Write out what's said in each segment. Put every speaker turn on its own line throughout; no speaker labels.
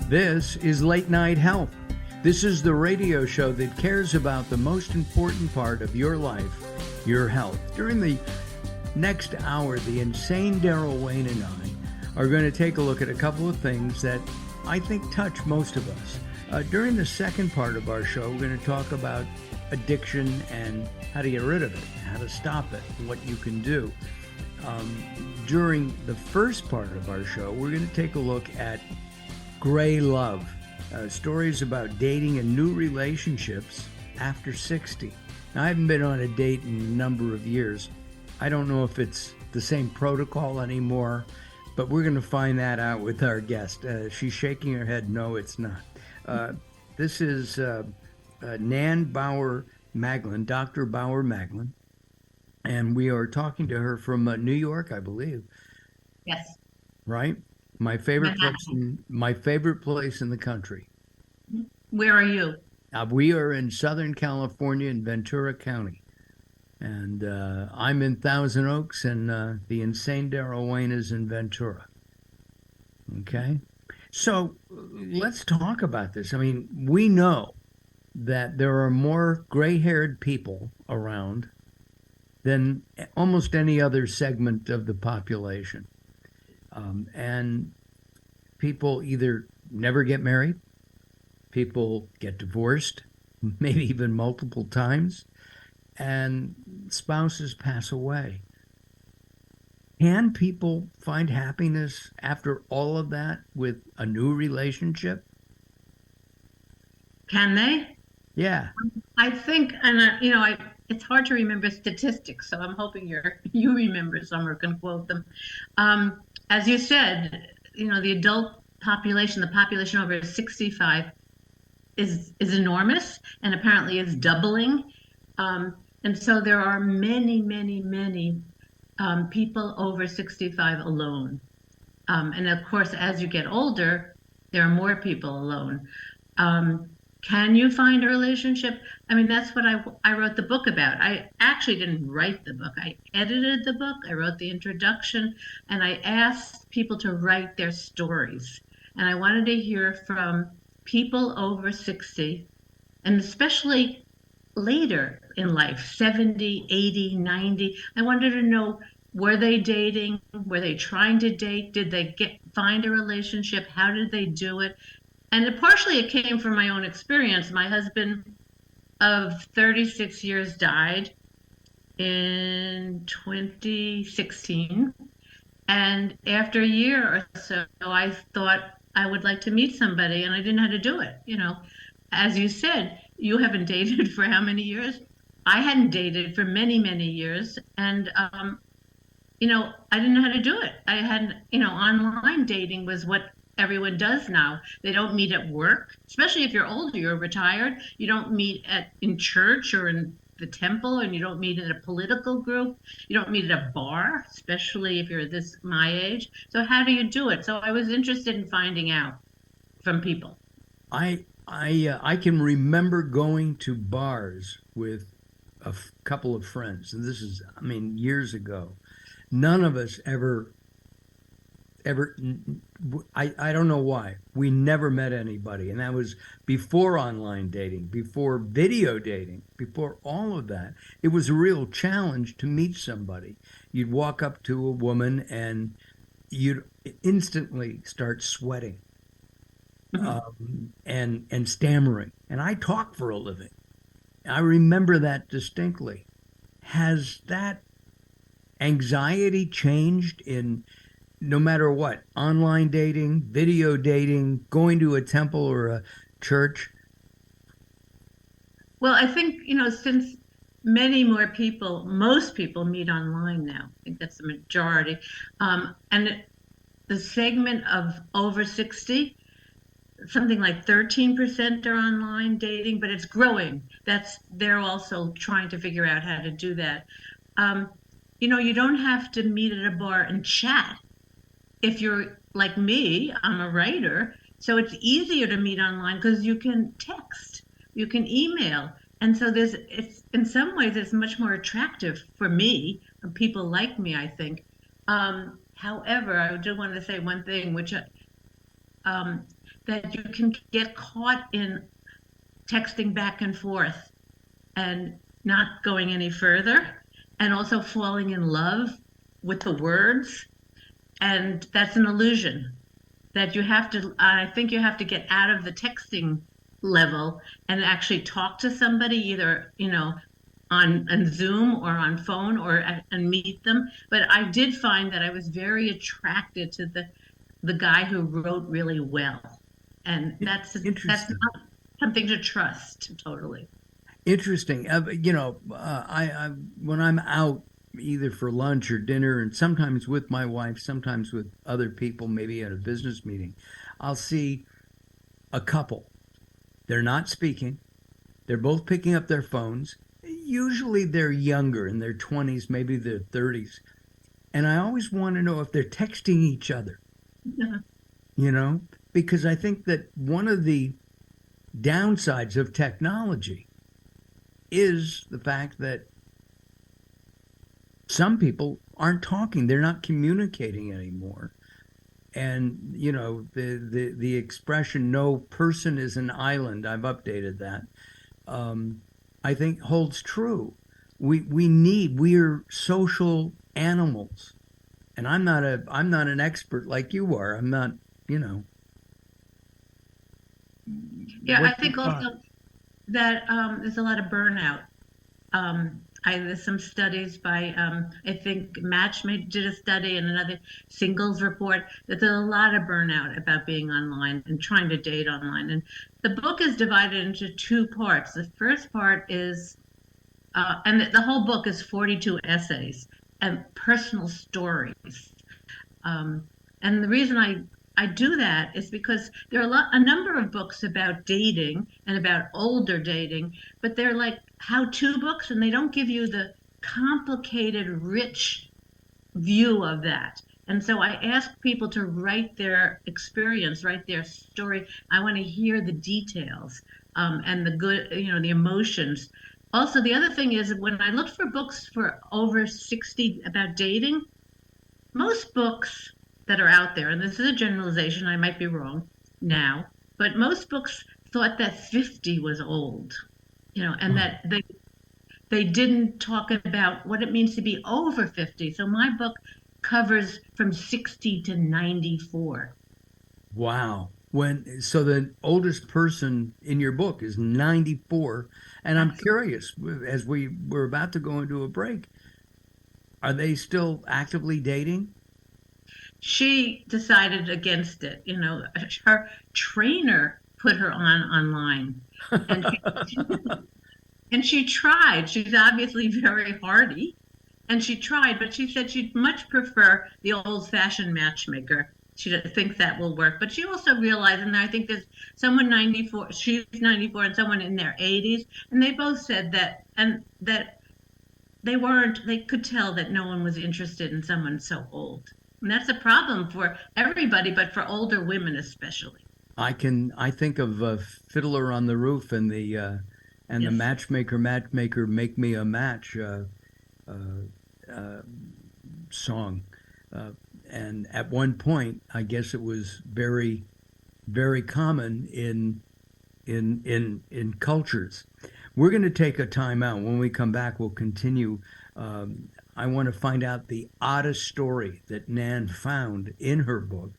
This is Late Night Health. This is the radio show that cares about the most important part of your life, your health. During the next hour, the insane Daryl Wayne and I are going to take a look at a couple of things that I think touch most of us. During the second part of our show, we're going to talk about addiction and how to get rid of it, how to stop it, and what you can do. During the first part of our show, we're going to take a look at gray love, stories about dating and new relationships after 60. Now, I haven't been on a date in a number of years. I don't know if it's the same protocol anymore, but we're going to find that out with our guest. She's shaking her head, no, it's not. This is Nan Bauer-Maglin, Dr. Bauer-Maglin, and we are talking to her from New York, I believe.
Yes.
Right? My favorite place in the country.
Where are you?
We are in Southern California in Ventura County. And I'm in Thousand Oaks, and the insane Daryl Wayne is in Ventura. Okay? So let's talk about this. I mean, we know that there are more gray-haired people around than almost any other segment of the population. And people either never get married, people get divorced, maybe even multiple times, and spouses pass away. Can people find happiness after all of that with a new relationship?
Can they?
Yeah.
I think, and it's hard to remember statistics, so I'm hoping you remember some or can quote them. As you said, the adult population, the population over 65 is enormous, and apparently is doubling. And so there are many, many, many people over 65 alone. And of course, as you get older, there are more people alone. Can you find a relationship? I mean, that's what I wrote the book about. I actually didn't write the book. I edited the book. I wrote the introduction, and I asked people to write their stories. And I wanted to hear from people over 60, and especially later in life, 70, 80, 90. I wanted to know, were they dating? Were they trying to date? Did they find a relationship? How did they do it? And partially it came from my own experience. My husband of 36 years died in 2016. And after a year or so, I thought I would like to meet somebody, and I didn't know how to do it. As you said, you haven't dated for how many years? I hadn't dated for many, many years. And, I didn't know how to do it. I hadn't, online dating was what everyone does now. They don't meet at work, especially if you're older, you're retired. You don't meet in church or in the temple, and you don't meet in a political group. You don't meet at a bar, especially if you're my age. So how do you do it? So I was interested in finding out from people.
I can remember going to bars with a couple of friends, and this is, years ago. None of us ever, I don't know why. We never met anybody. And that was before online dating, before video dating, before all of that. It was a real challenge to meet somebody. You'd walk up to a woman and you'd instantly start sweating and stammering. And I talk for a living. I remember that distinctly. Has that anxiety changed in no matter what, online dating, video dating, going to a temple or a church?
Well, I think, since many more people, most people meet online now, I think that's the majority. And the segment of over 60, something like 13% are online dating, but it's growing. They're also trying to figure out how to do that. You don't have to meet at a bar and chat. If you're like me, I'm a writer, so it's easier to meet online because you can text, you can email. And so it's in some ways, it's much more attractive for me, for people like me, I think. However, I do want to say one thing, which that you can get caught in texting back and forth and not going any further, and also falling in love with the words. And that's an illusion that you have to, I think you have to get out of the texting level and actually talk to somebody, either, on Zoom or on phone, or and meet them. But I did find that I was very attracted to the guy who wrote really well. And that's not something to trust totally.
Interesting. I when I'm out either for lunch or dinner, and sometimes with my wife, sometimes with other people, maybe at a business meeting, I'll see a couple. They're not speaking. They're both picking up their phones. Usually they're younger, in their 20s, maybe their 30s. And I always want to know if they're texting each other, because I think that one of the downsides of technology is the fact that some people aren't talking, they're not communicating anymore. And the expression "no person is an island," I've updated that, I think holds true. We're social animals. And I'm not an expert like you are. I'm not.
Yeah, I think also that there's a lot of burnout. There's some studies by, I think Matchmade did a study, and another singles report, that there's a lot of burnout about being online and trying to date online. And the book is divided into two parts. The first part is, and the whole book is 42 essays and personal stories. And the reason I do that is because there are a number of books about dating and about older dating, but they're like how-to books, and they don't give you the complicated, rich view of that. And so I ask people to write their experience, write their story. I want to hear the details, and the good, the emotions. Also, the other thing is, when I looked for books for over 60 about dating, most books that are out there, and this is a generalization, I might be wrong now, but most books thought that 50 was old, and that they didn't talk about what it means to be over 50. So my book covers from 60 to 94.
Wow. So the oldest person in your book is 94, and I'm curious, as we're about to go into a break, are they still actively dating?
She decided against it. Her trainer put her online, and and she tried. She's obviously very hardy, and she tried, but she said she'd much prefer the old-fashioned matchmaker. She thinks that will work, but she also realized, and I think there's someone 94, she's 94, and someone in their 80s, and they both said that, and that they could tell that no one was interested in someone so old. And that's a problem for everybody, but for older women especially.
I think of Fiddler on the Roof and the
Yes.
matchmaker make me a match song, and at one point I guess it was very, very common in cultures. We're going to take a time out. When we come back, we'll continue. I want to find out the oddest story that Nan found in her book.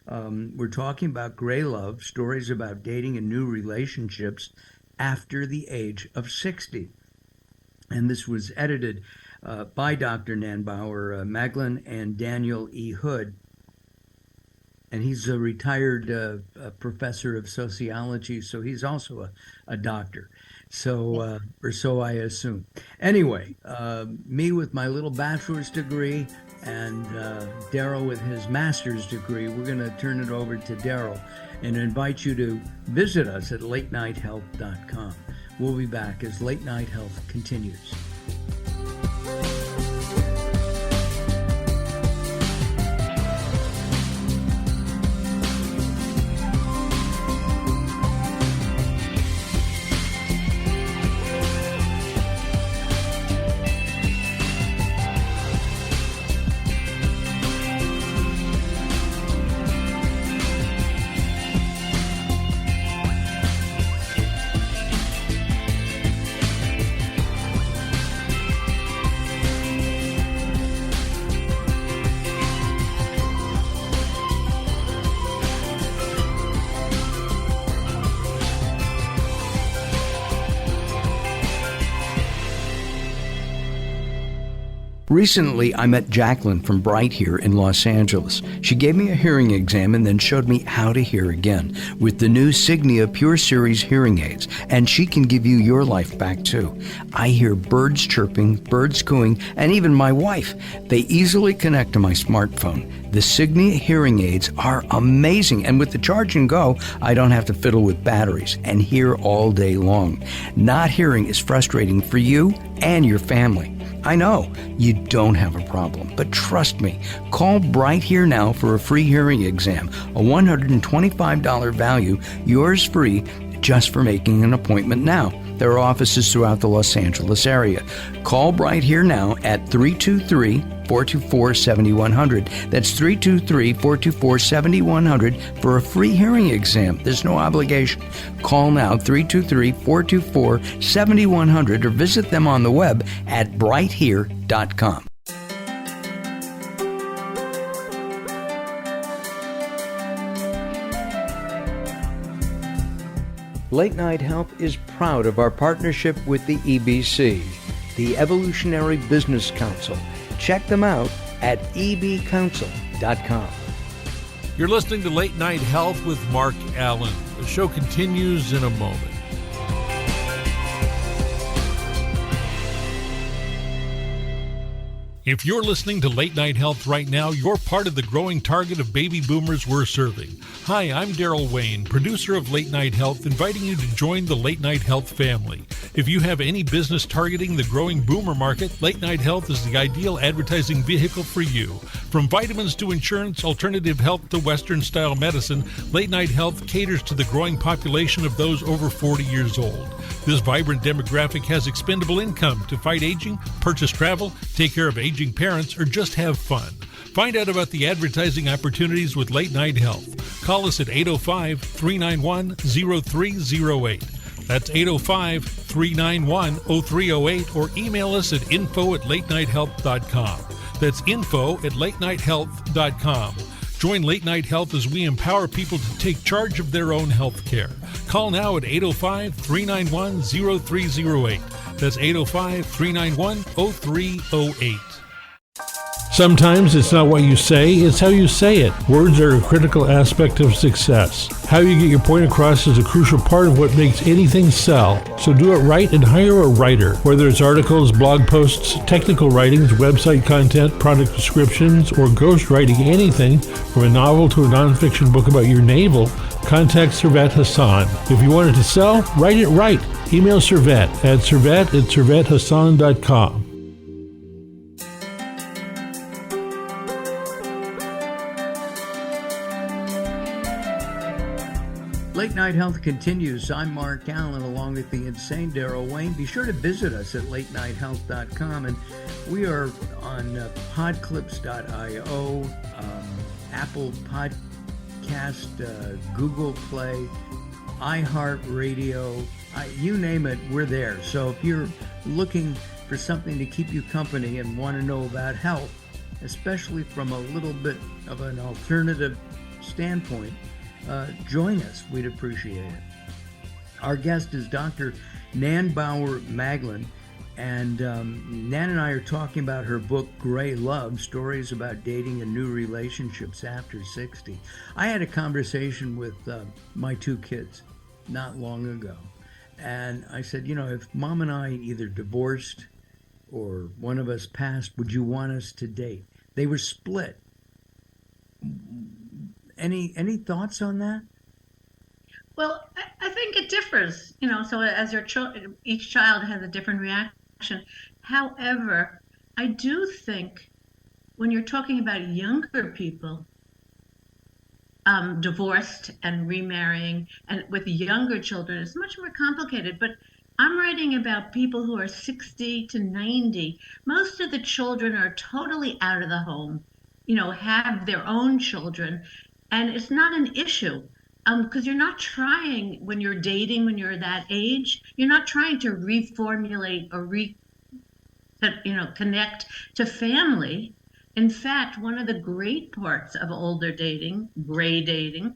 We're talking about gray love, stories about dating and new relationships after the age of 60. And this was edited by Dr. Nan Bauer-Maglin and Daniel E. Hood. And he's a retired professor of sociology, so he's also a doctor. So, or so I assume. Anyway, me with my little bachelor's degree and Daryl with his master's degree, we're going to turn it over to Daryl and invite you to visit us at latenighthealth.com. We'll be back as Late Night Health continues. Recently, I met Jacqueline from Bright here in Los Angeles. She gave me a hearing exam and then showed me how to hear again with the new Signia Pure Series hearing aids, and she can give you your life back too. I hear birds chirping, birds cooing, and even my wife. They easily connect to my smartphone. The Signia hearing aids are amazing, and with the charge and go, I don't have to fiddle with batteries and hear all day long. Not hearing is frustrating for you and your family. I know you don't have a problem, but trust me, call Bright Here now for a free hearing exam, a $125 value, yours free, just for making an appointment now. There are offices throughout the Los Angeles area. Call Bright Here now at 323-424-7100. That's 323-424-7100 for a free hearing exam. There's no obligation. Call now, 323-424-7100, or visit them on the web at brighthere.com. Late Night Health is proud of our partnership with the EBC, the Evolutionary Business Council. Check them out at ebcouncil.com.
You're listening to Late Night Health with Mark Allen. The show continues in a moment. If you're listening to Late Night Health right now, you're part of the growing target of baby boomers we're serving. Hi, I'm Daryl Wayne, producer of Late Night Health, inviting you to join the Late Night Health family. If you have any business targeting the growing boomer market, Late Night Health is the ideal advertising vehicle for you. From vitamins to insurance, alternative health to Western-style medicine, Late Night Health caters to the growing population of those over 40 years old. This vibrant demographic has expendable income to fight aging, purchase travel, take care of aging parents, or just have fun. Find out about the advertising opportunities with Late Night Health. Call us at 805-391-0308. That's 805-391-0308, or email us at info@latenighthealth.com. That's info@latenighthealth.com. Join Late Night Health as we empower people to take charge of their own health care. Call now at 805-391-0308. That's 805-391-0308.
Sometimes it's not what you say, it's how you say it. Words are a critical aspect of success. How you get your point across is a crucial part of what makes anything sell. So do it right and hire a writer. Whether it's articles, blog posts, technical writings, website content, product descriptions, or ghostwriting anything from a novel to a nonfiction book about your navel, contact Servet Hassan. If you want it to sell, write it right. Email Servet at servet@servethassan.com.
Late Night Health continues. I'm Mark Allen, along with the insane Daryl Wayne. Be sure to visit us at latenighthealth.com, and we are on podclips.io, Apple Podcast, Google Play, iHeartRadio, you name it, we're there. So if you're looking for something to keep you company and want to know about health, especially from a little bit of an alternative standpoint, join us. We'd appreciate it. Our guest is Dr. Nan Bauer-Maglin, and Nan and I are talking about her book, Gray Love, Stories About Dating and New Relationships After 60. I had a conversation with my two kids not long ago, and I said, you know, if Mom and I either divorced or one of us passed, would you want us to date? They were split. Any thoughts on that?
Well, I think it differs, you know, so as your each child has a different reaction. However, I do think when you're talking about younger people, divorced and remarrying, and with younger children, it's much more complicated. But I'm writing about people who are 60 to 90. Most of the children are totally out of the home, you know, have their own children. And it's not an issue because you're not trying, when you're dating, when you're that age, you're not trying to reformulate or connect to family. In fact, one of the great parts of older dating, gray dating,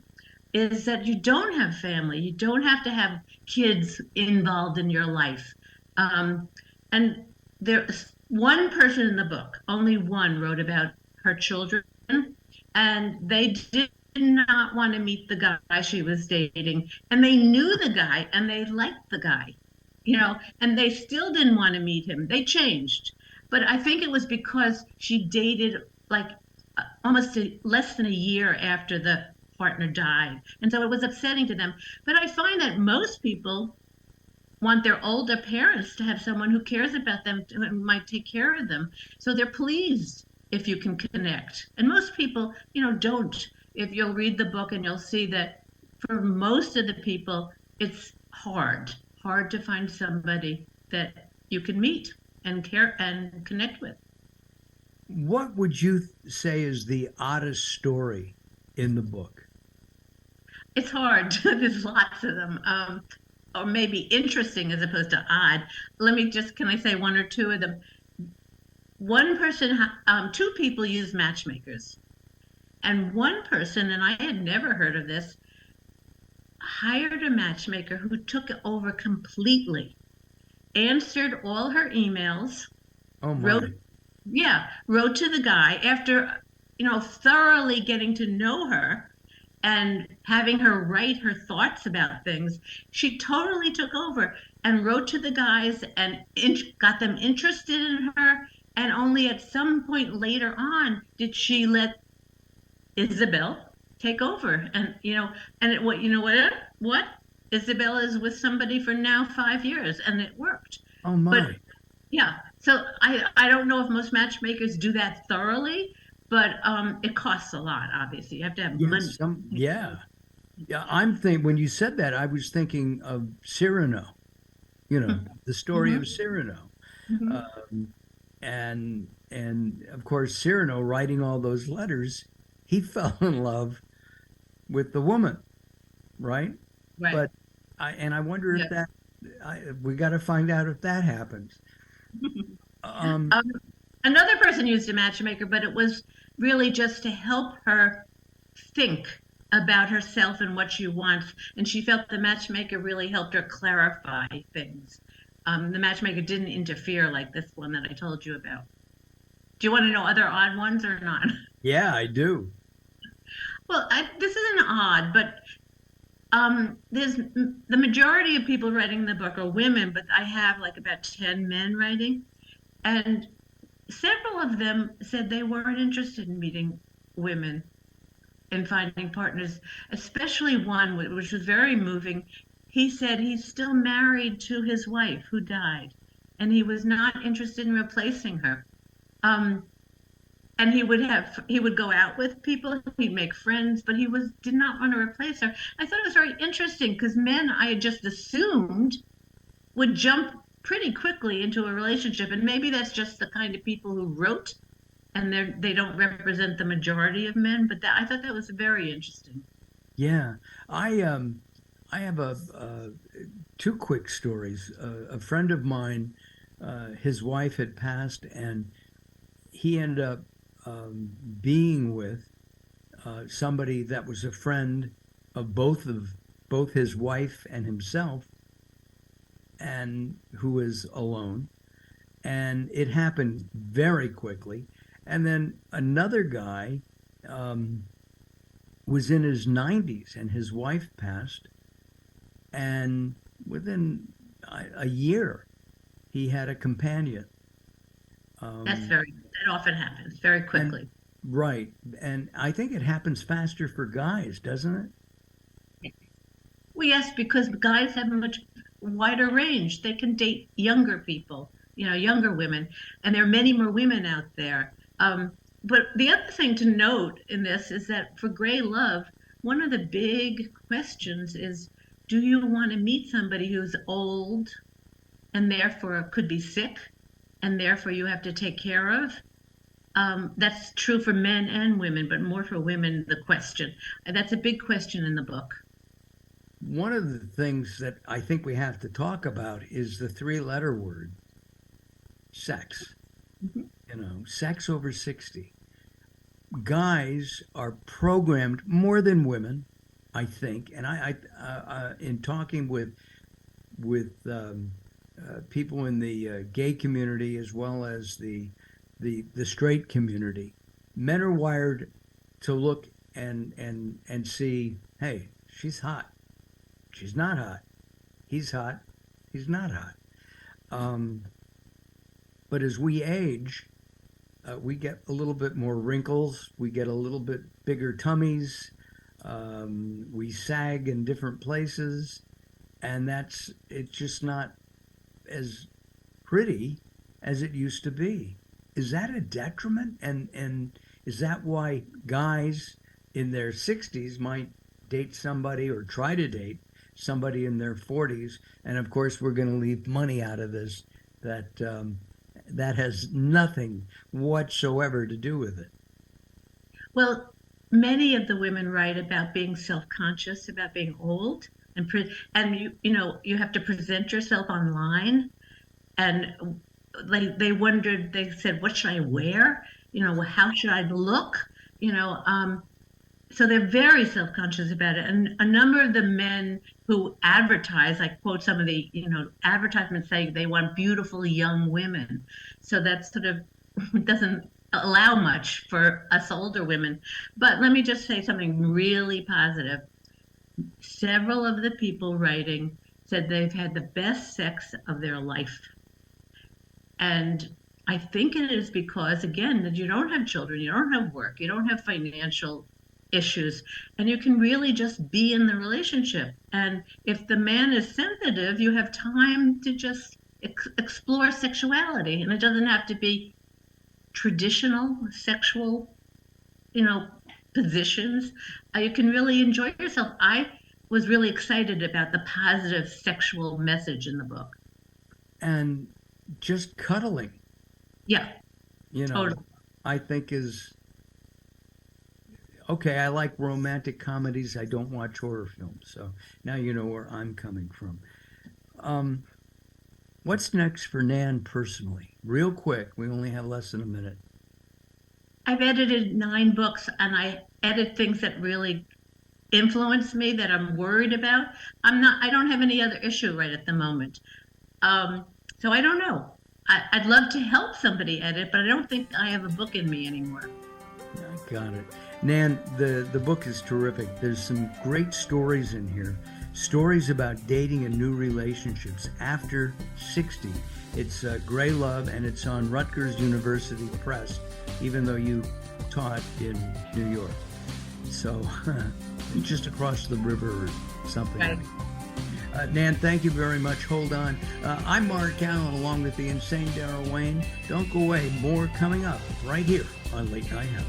is that you don't have family. You don't have to have kids involved in your life. And there, One person in the book, only one, wrote about her children, and they did not want to meet the guy she was dating, and they knew the guy and they liked the guy, and they still didn't want to meet him. They changed, but I think it was because she dated like almost less than a year after the partner died, and so it was upsetting to them. But I find that most people want their older parents to have someone who cares about them and might take care of them. So they're pleased if you can connect. And most people, don't. If you'll read the book and you'll see that for most of the people, it's hard to find somebody that you can meet and care and connect with.
What would you say is the oddest story in the book?
It's hard. There's lots of them. Or maybe interesting as opposed to odd. Can I say one or two of them? One person, two people use matchmakers. And one person, and I had never heard of this, hired a matchmaker who took it over completely, answered all her emails,
Oh my.
wrote to the guy after, thoroughly getting to know her and having her write her thoughts about things. She totally took over and wrote to the guys and got them interested in her. And only at some point later on did she let Isabel take over. And what? Isabel is with somebody for now 5 years, and it worked.
Oh my.
But yeah, so I don't know if most matchmakers do that thoroughly, but it costs a lot. Obviously, you have to have money.
Yeah. I'm thinking when you said that, I was thinking of Cyrano. The story of Cyrano, and of course Cyrano writing all those letters, he fell in love with the woman, right?
Right.
But I wonder if that we got to find out if that happens.
Another person used a matchmaker, but it was really just to help her think about herself and what she wants. And she felt the matchmaker really helped her clarify things. The matchmaker didn't interfere like this one that I told you about. Do you want to know other odd ones or not?
Yeah, I do.
Well, this isn't odd, but there's the majority of people writing the book are women, but I have like about 10 men writing. And several of them said they weren't interested in meeting women and finding partners, especially one, which was very moving. He said he's still married to his wife who died, and he was not interested in replacing her. And he would go out with people, he'd make friends, but he did not want to replace her. I thought it was very interesting because men, I had just assumed, would jump pretty quickly into a relationship, and maybe that's just the kind of people who wrote, and they don't represent the majority of men. But I thought that was very interesting.
Yeah, I have two quick stories. A friend of mine, his wife had passed, and he ended up being with somebody that was a friend of both his wife and himself, and who was alone. And it happened very quickly. And then another guy was in his 90s, and his wife passed. And within a year, he had a companion.
That often happens very quickly.
Right. And I think it happens faster for guys, doesn't it?
Well, yes, because guys have a much wider range. They can date younger people, younger women, and there are many more women out there. But the other thing to note in this is that for Gray Love, one of the big questions is, do you want to meet somebody who's old and therefore could be sick and therefore you have to take care of? That's true for men and women, but more for women, the question. That's a big question in the book.
One of the things that I think we have to talk about is the three-letter word, sex. Sex over 60. Guys are programmed more than women, I think. And I in talking with people in the gay community as well as the straight community. Men are wired to look and see, hey, she's hot. She's not hot. He's hot. He's not hot. But as we age, we get a little bit more wrinkles. We get a little bit bigger tummies. We sag in different places, and it's just not as pretty as it used to be. Is that a detriment? And is that why guys in their 60s might date somebody or try to date somebody in their 40s? And of course, we're going to leave money out of this that has nothing whatsoever to do with it.
Well, many of the women write about being self-conscious, about being old, and you have to present yourself online, and they wondered. They said, "What should I wear? How should I look?" So they're very self-conscious about it. And a number of the men who advertise, I quote some of the, advertisements saying they want beautiful young women. So that sort of doesn't allow much for us older women. But let me just say something really positive. Several of the people writing said they've had the best sex of their life. And I think it is because, again, that you don't have children, you don't have work, you don't have financial issues, and you can really just be in the relationship. And if the man is sensitive, you have time to just explore sexuality, and it doesn't have to be traditional sexual, positions. You can really enjoy yourself. I was really excited about the positive sexual message in the book.
And just cuddling.
Yeah. Totally.
I think is okay. I like romantic comedies. I don't watch horror films. So now you know where I'm coming from. What's next for Nan personally? Real quick. We only have less than a minute.
I've edited 9 books, and I edit things that really influence me, that I'm worried about. I don't have any other issue right at the moment. So I don't know. I'd love to help somebody edit, but I don't think I have a book in me anymore.
I got it. Nan, the book is terrific. There's some great stories in here. Stories about dating and new relationships after 60. It's Gray Love, and it's on Rutgers University Press, even though you taught in New York. So just across the river or something.
Right.
Nan, thank you very much. Hold on. I'm Mark Allen, along with the insane Daryl Wayne. Don't go away. More coming up right here on Late Night Health.